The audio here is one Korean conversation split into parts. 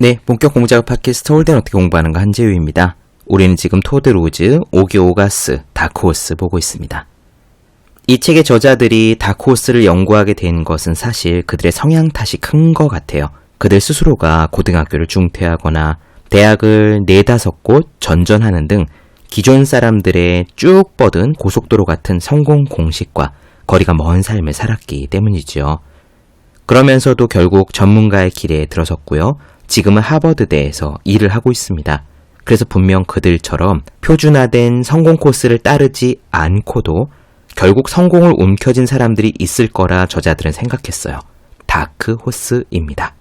네, 본격 공부작업 팟캐스트 서울대는 어떻게 공부하는가 한재우입니다. 우리는 지금 토드 로즈, 오기 오가스, 다크호스 보고 있습니다. 이 책의 저자들이 다크호스를 연구하게 된 것은 사실 그들의 성향 탓이 큰 것 같아요. 그들 스스로가 고등학교를 중퇴하거나 대학을 4-5곳 전전하는 등 기존 사람들의 쭉 뻗은 고속도로 같은 성공 공식과 거리가 먼 삶을 살았기 때문이죠. 그러면서도 결국 전문가의 길에 들어섰고요. 지금은 하버드대에서 일을 하고 있습니다. 그래서 분명 그들처럼 표준화된 성공 코스를 따르지 않고도 결국 성공을 움켜쥔 사람들이 있을 거라 저자들은 생각했어요. 다크호스입니다.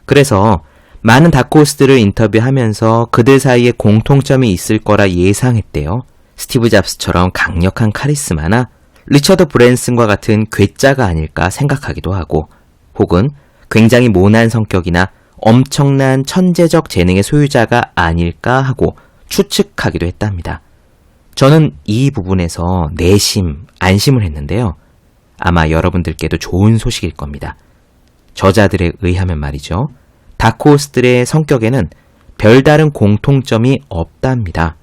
그래서 많은 다크호스들을 인터뷰하면서 그들 사이에 공통점이 있을 거라 예상했대요. 스티브 잡스처럼 강력한 카리스마나 리처드 브랜슨과 같은 괴짜가 아닐까 생각하기도 하고, 혹은 굉장히 모난 성격이나 엄청난 천재적 재능의 소유자가 아닐까 하고 추측하기도 했답니다. 저는 이 부분에서 내심, 안심을 했는데요. 아마 여러분들께도 좋은 소식일 겁니다. 저자들에 의하면 말이죠. 다크호스들의 성격에는 별다른 공통점이 없답니다.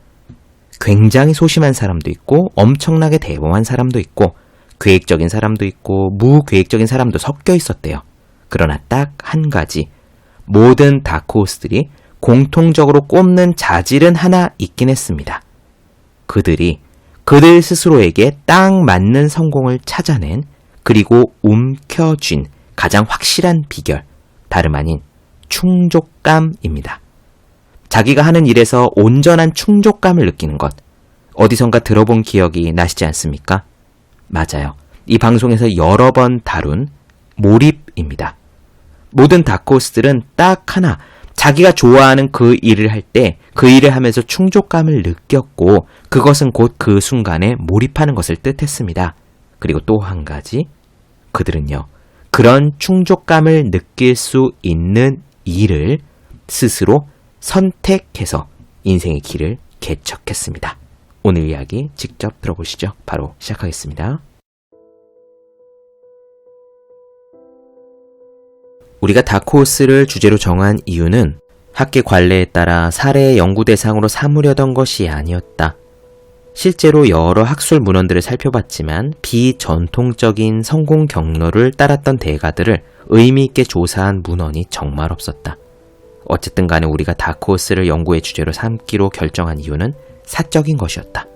굉장히 소심한 사람도 있고 엄청나게 대범한 사람도 있고 계획적인 사람도 있고 무계획적인 사람도 섞여 있었대요. 그러나 딱 한 가지, 모든 다크호스들이 공통적으로 꼽는 자질은 하나 있긴 했습니다. 그들이 그들 스스로에게 딱 맞는 성공을 찾아낸, 그리고 움켜쥔 가장 확실한 비결, 다름 아닌 충족감입니다. 자기가 하는 일에서 온전한 충족감을 느끼는 것, 어디선가 들어본 기억이 나시지 않습니까? 맞아요. 이 방송에서 여러 번 다룬 몰입입니다. 모든 다크호스들은 딱 하나, 자기가 좋아하는 그 일을 할 때 그 일을 하면서 충족감을 느꼈고 그것은 곧 그 순간에 몰입하는 것을 뜻했습니다. 그리고 또 한 가지, 그들은요, 그런 충족감을 느낄 수 있는 일을 스스로 선택해서 인생의 길을 개척했습니다. 오늘 이야기 직접 들어보시죠. 바로 시작하겠습니다. 우리가 다크호스를 주제로 정한 이유는 학계 관례에 따라 사례의 연구 대상으로 삼으려던 것이 아니었다. 실제로 여러 학술 문헌들을 살펴봤지만 비전통적인 성공 경로를 따랐던 대가들을 의미 있게 조사한 문헌이 정말 없었다. 어쨌든 간에 우리가 다크호스를 연구의 주제로 삼기로 결정한 이유는 사적인 것이었다.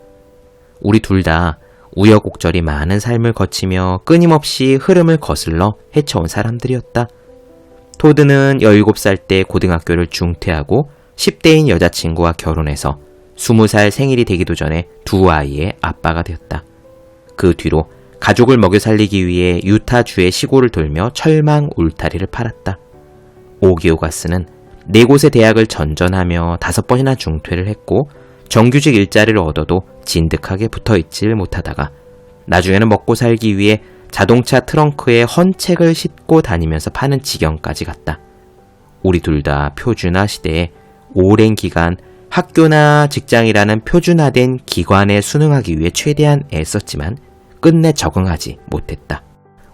우리 둘 다 우여곡절이 많은 삶을 거치며 끊임없이 흐름을 거슬러 헤쳐온 사람들이었다. 토드는 17살 때 고등학교를 중퇴하고 10대인 여자친구와 결혼해서 20살 생일이 되기도 전에 2아이의 아빠가 되었다. 그 뒤로 가족을 먹여 살리기 위해 유타주의 시골을 돌며 철망 울타리를 팔았다. 오기오가스는 4곳의 대학을 전전하며 5번이나 중퇴를 했고 정규직 일자리를 얻어도 진득하게 붙어있질 못하다가 나중에는 먹고 살기 위해 자동차 트렁크에 헌책을 싣고 다니면서 파는 지경까지 갔다. 우리 둘 다 표준화 시대에 오랜 기간 학교나 직장이라는 표준화된 기관에 순응하기 위해 최대한 애썼지만 끝내 적응하지 못했다.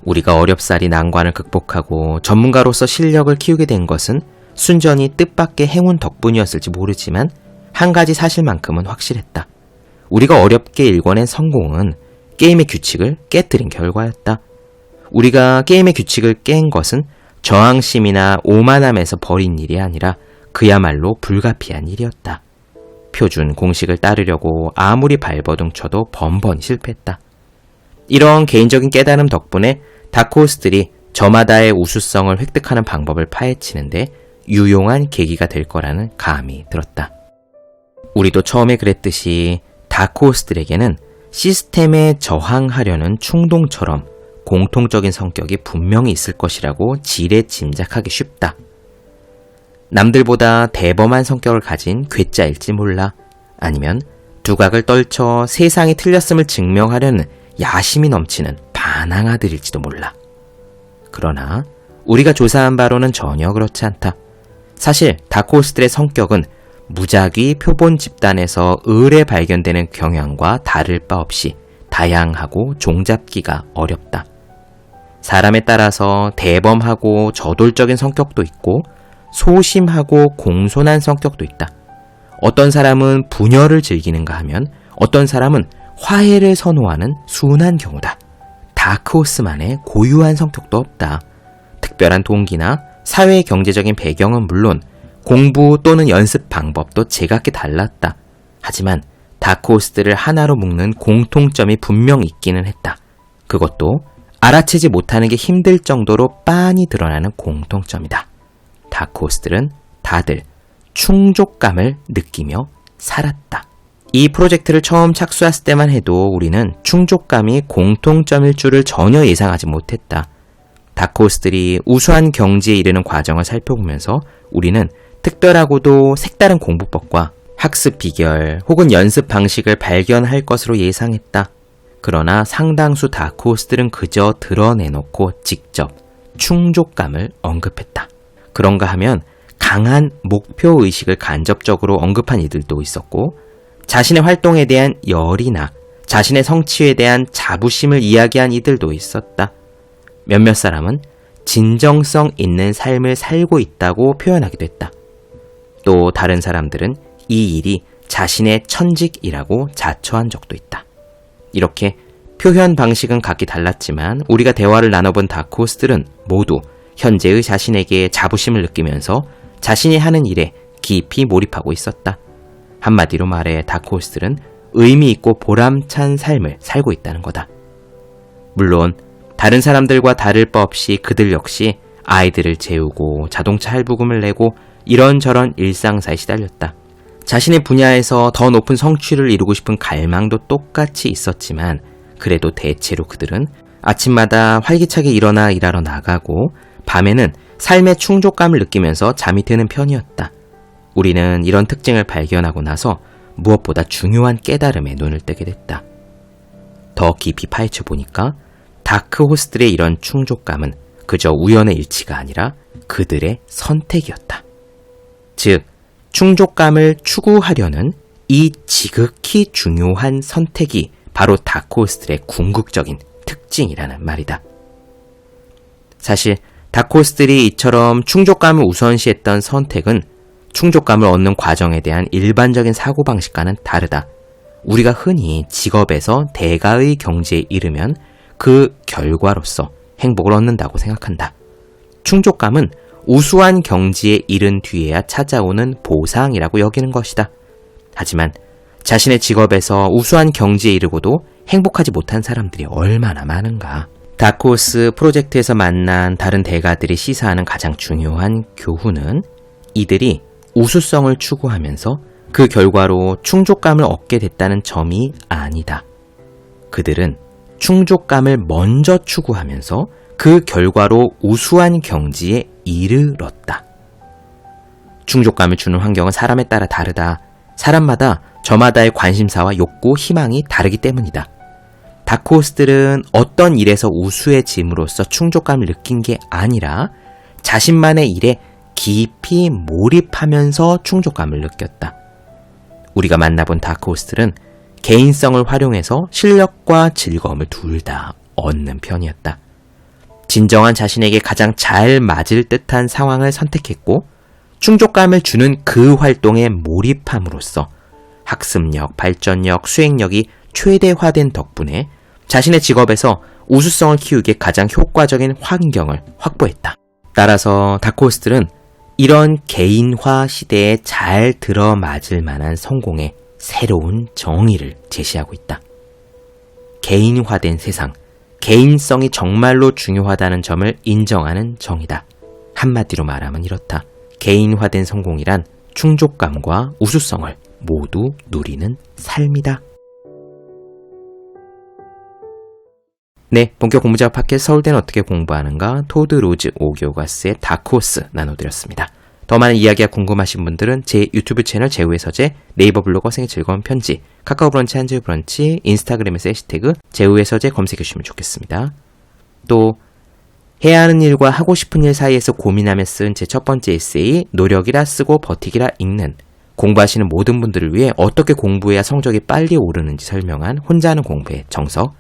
우리가 어렵사리 난관을 극복하고 전문가로서 실력을 키우게 된 것은 순전히 뜻밖의 행운 덕분이었을지 모르지만 한 가지 사실만큼은 확실했다. 우리가 어렵게 일궈낸 성공은 게임의 규칙을 깨뜨린 결과였다. 우리가 게임의 규칙을 깬 것은 저항심이나 오만함에서 벌인 일이 아니라 그야말로 불가피한 일이었다. 표준 공식을 따르려고 아무리 발버둥 쳐도 번번이 실패했다. 이런 개인적인 깨달음 덕분에 다크호스들이 저마다의 우수성을 획득하는 방법을 파헤치는데 유용한 계기가 될 거라는 감이 들었다. 우리도 처음에 그랬듯이 다크호스들에게는 시스템에 저항하려는 충동처럼 공통적인 성격이 분명히 있을 것이라고 지레 짐작하기 쉽다. 남들보다 대범한 성격을 가진 괴짜일지 몰라, 아니면 두각을 떨쳐 세상이 틀렸음을 증명하려는 야심이 넘치는 반항아들일지도 몰라. 그러나 우리가 조사한 바로는 전혀 그렇지 않다. 사실 다크호스들의 성격은 무작위 표본 집단에서 을에 발견되는 경향과 다를 바 없이 다양하고 종잡기가 어렵다. 사람에 따라서 대범하고 저돌적인 성격도 있고 소심하고 공손한 성격도 있다. 어떤 사람은 분열을 즐기는가 하면 어떤 사람은 화해를 선호하는 순한 경우다. 다크호스만의 고유한 성격도 없다. 특별한 동기나 사회 경제적인 배경은 물론 공부 또는 연습 방법도 제각기 달랐다. 하지만 다크호스들을 하나로 묶는 공통점이 분명 있기는 했다. 그것도 알아채지 못하는 게 힘들 정도로 빤히 드러나는 공통점이다. 다크호스들은 다들 충족감을 느끼며 살았다. 이 프로젝트를 처음 착수했을 때만 해도 우리는 충족감이 공통점일 줄을 전혀 예상하지 못했다. 다크호스들이 우수한 경지에 이르는 과정을 살펴보면서 우리는 특별하고도 색다른 공부법과 학습 비결 혹은 연습 방식을 발견할 것으로 예상했다. 그러나 상당수 다크호스들은 그저 드러내놓고 직접 충족감을 언급했다. 그런가 하면 강한 목표의식을 간접적으로 언급한 이들도 있었고 자신의 활동에 대한 열이나 자신의 성취에 대한 자부심을 이야기한 이들도 있었다. 몇몇 사람은 진정성 있는 삶을 살고 있다고 표현하기도 했다. 또 다른 사람들은 이 일이 자신의 천직이라고 자처한 적도 있다. 이렇게 표현 방식은 각기 달랐지만 우리가 대화를 나눠본 다크호스들은 모두 현재의 자신에게 자부심을 느끼면서 자신이 하는 일에 깊이 몰입하고 있었다. 한마디로 말해 다크호스들은 의미 있고 보람찬 삶을 살고 있다는 거다. 물론 다른 사람들과 다를 바 없이 그들 역시 아이들을 재우고 자동차 할부금을 내고 이런저런 일상사에 시달렸다. 자신의 분야에서 더 높은 성취를 이루고 싶은 갈망도 똑같이 있었지만 그래도 대체로 그들은 아침마다 활기차게 일어나 일하러 나가고 밤에는 삶의 충족감을 느끼면서 잠이 드는 편이었다. 우리는 이런 특징을 발견하고 나서 무엇보다 중요한 깨달음에 눈을 뜨게 됐다. 더 깊이 파헤쳐 보니까 다크호스들의 이런 충족감은 그저 우연의 일치가 아니라 그들의 선택이었다. 즉, 충족감을 추구하려는 이 지극히 중요한 선택이 바로 다크호스들의 궁극적인 특징이라는 말이다. 사실 다크호스들이 이처럼 충족감을 우선시했던 선택은 충족감을 얻는 과정에 대한 일반적인 사고방식과는 다르다. 우리가 흔히 직업에서 대가의 경지에 이르면 그 결과로서 행복을 얻는다고 생각한다. 충족감은 우수한 경지에 이른 뒤에야 찾아오는 보상이라고 여기는 것이다. 하지만 자신의 직업에서 우수한 경지에 이르고도 행복하지 못한 사람들이 얼마나 많은가. 다크호스 프로젝트에서 만난 다른 대가들이 시사하는 가장 중요한 교훈은 이들이 우수성을 추구하면서 그 결과로 충족감을 얻게 됐다는 점이 아니다. 그들은 충족감을 먼저 추구하면서 그 결과로 우수한 경지에 이르렀다. 충족감을 주는 환경은 사람에 따라 다르다. 사람마다 저마다의 관심사와 욕구, 희망이 다르기 때문이다. 다크호스들은 어떤 일에서 우수해짐으로써 충족감을 느낀 게 아니라 자신만의 일에 깊이 몰입하면서 충족감을 느꼈다. 우리가 만나본 다크호스들은 개인성을 활용해서 실력과 즐거움을 둘 다 얻는 편이었다. 진정한 자신에게 가장 잘 맞을 듯한 상황을 선택했고 충족감을 주는 그 활동에 몰입함으로써 학습력, 발전력, 수행력이 최대화된 덕분에 자신의 직업에서 우수성을 키우기에 가장 효과적인 환경을 확보했다. 따라서 다크호스들은 이런 개인화 시대에 잘 들어맞을 만한 성공의 새로운 정의를 제시하고 있다. 개인화된 세상, 개인성이 정말로 중요하다는 점을 인정하는 정의다. 한마디로 말하면 이렇다. 개인화된 성공이란 충족감과 우수성을 모두 누리는 삶이다. 네, 본격 공부작업 팟캐스트 서울대는 어떻게 공부하는가 토드 로즈 오교가스의 다크호스 나눠드렸습니다. 더 많은 이야기가 궁금하신 분들은 제 유튜브 채널 제우의 서재, 네이버 블로그 생의 즐거운 편지, 카카오 브런치 한재우 브런치, 인스타그램에서 해시태그 제우의 서재 검색해 주시면 좋겠습니다. 또 해야 하는 일과 하고 싶은 일 사이에서 고민하며 쓴 제 첫 번째 에세이 노력이라 쓰고 버티기라 읽는, 공부하시는 모든 분들을 위해 어떻게 공부해야 성적이 빨리 오르는지 설명한 혼자 하는 공부의 정석,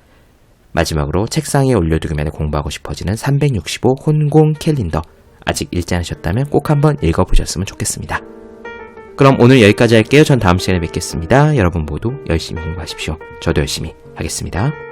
마지막으로 책상에 올려두기만 해 공부하고 싶어지는 365 혼공 캘린더, 아직 읽지 않으셨다면 꼭 한번 읽어보셨으면 좋겠습니다. 그럼 오늘 여기까지 할게요. 전 다음 시간에 뵙겠습니다. 여러분 모두 열심히 공부하십시오. 저도 열심히 하겠습니다.